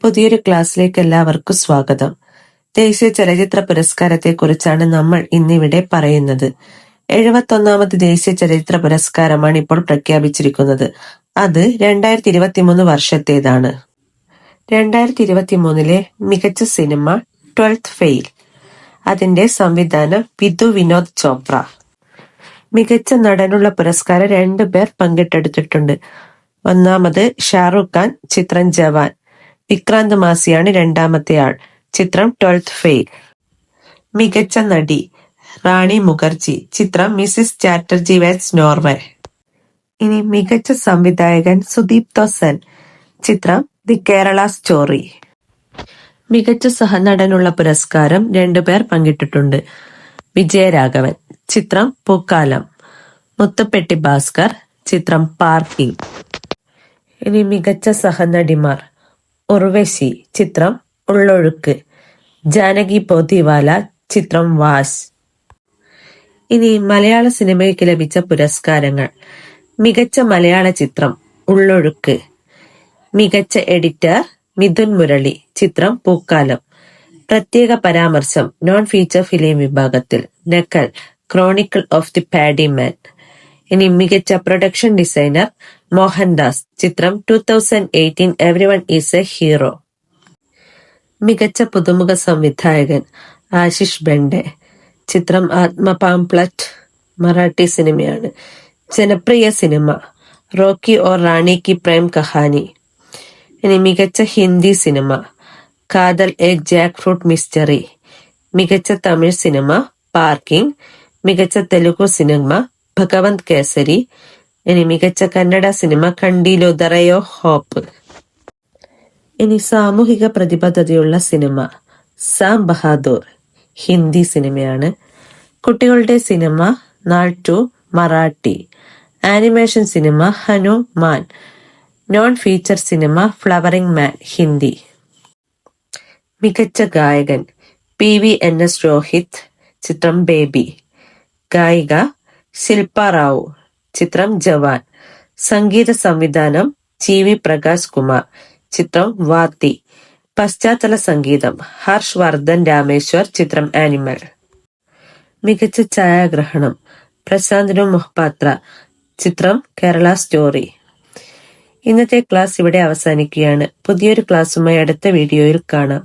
പുതിയൊരു ക്ലാസ്സിലേക്ക് എല്ലാവർക്കും സ്വാഗതം. ദേശീയ ചലച്ചിത്ര പുരസ്കാരത്തെ കുറിച്ചാണ് നമ്മൾ ഇന്നിവിടെ പറയുന്നത്. 71ാമത് ദേശീയ ചലച്ചിത്ര പുരസ്കാരമാണ് ഇപ്പോൾ പ്രഖ്യാപിച്ചിരിക്കുന്നത്. അത് 2023 വർഷത്തേതാണ്. 2023 മികച്ച സിനിമ 12th ഫെയിൽ. അതിന്റെ സംവിധാനം വിധു വിനോദ് ചോപ്ര. മികച്ച നടനുള്ള പുരസ്കാരം 2 പേർ പങ്കിട്ടെടുത്തിട്ടുണ്ട്. ഒന്നാമത് ഷാറുഖ് ഖാൻ, ചിത്രം ജവാൻ. വിക്രാന്ത് മാസിയാണ് രണ്ടാമത്തെ ആൾ, ചിത്രം 12th ഫെയിൽ. മികച്ച നടി റാണി മുഖർജി, ചിത്രം മിസിസ് ചാറ്റർജി വെറ്റ്സ് നോർവേ. ഇനി മികച്ച സംവിധായകൻ സുദീപ്തോ സെൻ, ചിത്രം ദി കേരള സ്റ്റോറി. മികച്ച സഹനടനുള്ള പുരസ്കാരം 2 പേർ പങ്കിട്ടിട്ടുണ്ട്. വിജയരാഘവൻ, ചിത്രം പൂക്കാലം. മുത്തുപ്പെട്ടി ഭാസ്കർ, ചിത്രം പാർക്കിംഗ്. ഇനി മികച്ച സഹനടിമാർ ഉർവശി, ചിത്രം ഉള്ളൊഴുക്ക്. ജാനകി പോത്തിവാല, ചിത്രം വാസ്. ഇനി മലയാള സിനിമയ്ക്ക് ലഭിച്ച പുരസ്കാരങ്ങൾ. മികച്ച മലയാള ചിത്രം ഉള്ളൊഴുക്ക്. മികച്ച എഡിറ്റർ മിഥുൻ മുരളി, ചിത്രം പൂക്കാലം. പ്രത്യേക പരാമർശം നോൺ ഫീച്ചർ ഫിലിം വിഭാഗത്തിൽ നക്കൽ, ക്രോണിക്കിൾ ഓഫ് ദി പാഡി മാൻ. ഇനി മികച്ച പ്രൊഡക്ഷൻ ഡിസൈനർ മോഹൻദാസ്, ചിത്രം 2018 എവരിവൺ ഈസ് എ ഹീറോ. മികച്ച പുതുമുഖ സംവിധായകൻ ആശിഷ് ബെൻഡെ, ചിത്രം ആത്മപാംപ്ലറ്റ്, മറാഠി സിനിമയാണ്. ജനപ്രിയ സിനിമ റോക്കി ഓർ റാണി കി പ്രേം കഹാനി. ഇനി മികച്ച ഹിന്ദി സിനിമ കാതൽ എ ജാക്ക് ഫ്രൂട്ട് മിസ്റ്ററി. മികച്ച തമിഴ് സിനിമ പാർക്കിംഗ്. മികച്ച തെലുഗു സിനിമ ഭഗവന്ത് കേസരി. ഇനി മികച്ച കന്നഡ സിനിമ കണ്ടീലോ ദറയോ ഹോപ്പ്. ഇനി സാമൂഹിക പ്രതിബദ്ധതയുള്ള സിനിമ സാം ബഹാദൂർ, ഹിന്ദി സിനിമയാണ്. കുട്ടികളുടെ സിനിമ നാൾ 2, മറാഠി. ആനിമേഷൻ സിനിമ ഹനുമാൻ. നോൺ ഫീച്ചർ സിനിമ ഫ്ലവറിംഗ് മാൻ, ഹിന്ദി. മികച്ച ഗായകൻ PVNS രോഹിത്, ചിത്രം ബേബി. ഗായിക ശില്പ റാവു, ചിത്രം ജവാൻ. സംഗീത സംവിധാനം GV പ്രകാശ് കുമാർ, ചിത്രം വാത്തി. പശ്ചാത്തല സംഗീതം ഹർഷ് വർദ്ധൻ രാമേശ്വർ, ചിത്രം ആനിമൽ. മികച്ച ഛായാഗ്രഹണം പ്രശാന്ത് മൊഹപാത്ര, ചിത്രം കേരള സ്റ്റോറി. ഇന്നത്തെ ക്ലാസ് ഇവിടെ അവസാനിക്കുകയാണ്. പുതിയൊരു ക്ലാസ്സുമായി അടുത്ത വീഡിയോയിൽ കാണാം.